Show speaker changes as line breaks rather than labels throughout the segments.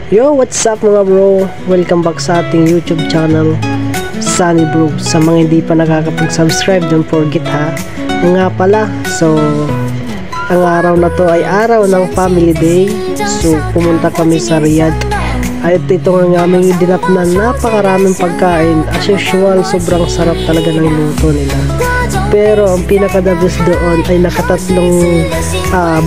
Yo, what's up mga bro? Welcome back sa ating YouTube channel, Sunny Bro. Sa mga hindi pa nakakapag-subscribe, don't forget ha. Nga pala, so ang araw na to ay araw ng Family Day. So pumunta kami sa Riyadh. At ito nga aming idinap na napakaraming pagkain. As usual, sobrang sarap talaga ng luto nila. Pero ang pinaka-the best doon ay nakatatlong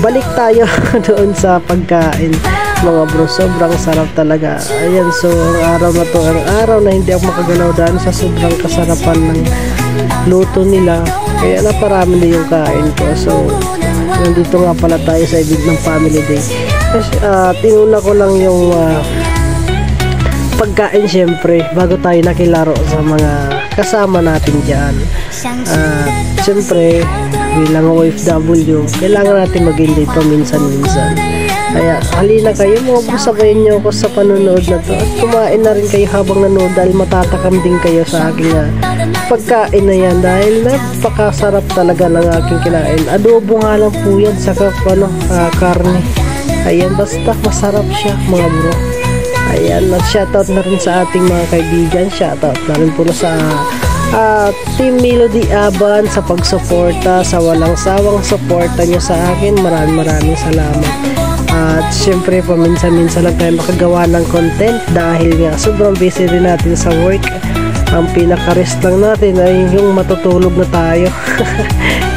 balik tayo doon sa pagkain. Mga bro, sobrang sarap talaga. Ayan, so ang araw na to, ang araw na hindi ako makagalaw dahil sa sobrang kasarapan ng luto nila. Kaya naparami na yung kain ko. So nandito nga pala tayo sa event ng Family Day. Tinuna ko lang yung pagkain syempre bago tayo nakilaro sa mga kasama natin dyan. Syempre bilang OFW, kailangan natin mag-enjoy pa minsan-minsan. Kaya halina kayo mga bro, sabayin nyo ako sa panonood na to at kumain na rin kayo habang nanood dahil matatakam din kayo sa aking pagkain na yan dahil napakasarap talaga ng aking kinain. Adobo nga lang po yan sa karne. Ayan, basta masarap siya mga bro. Ayan, shoutout na rin sa ating mga kaibigan, shoutout na rin po na sa Team Melody Aban sa pagsuporta, sa walang sawang suporta nyo sa akin. Maraming salamat. At syempre paminsan-minsan lang tayo makagawa ng content dahil nga sobrang busy rin natin sa work. Ang pinaka-rest lang natin ay yung matutulog na tayo.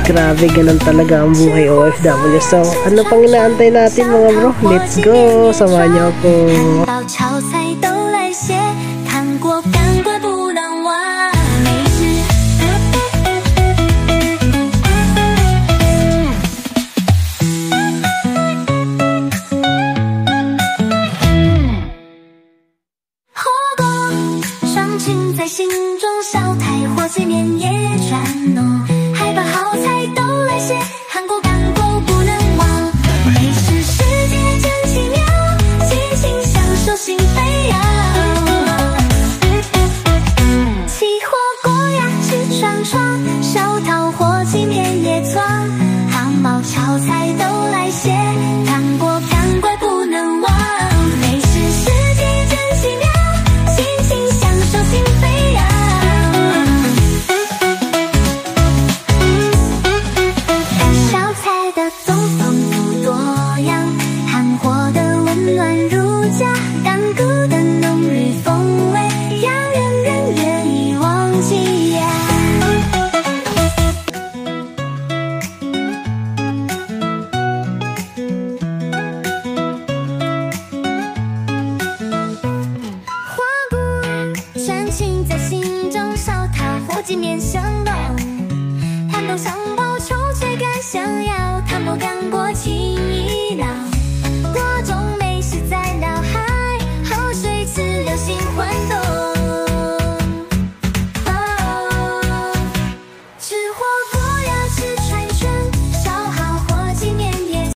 Grabe, ganun talaga ang buhay OFW. So ano pang inaantay natin mga bro? Let's go! Samahan niyo ako.
在心中烧陶，火几面香。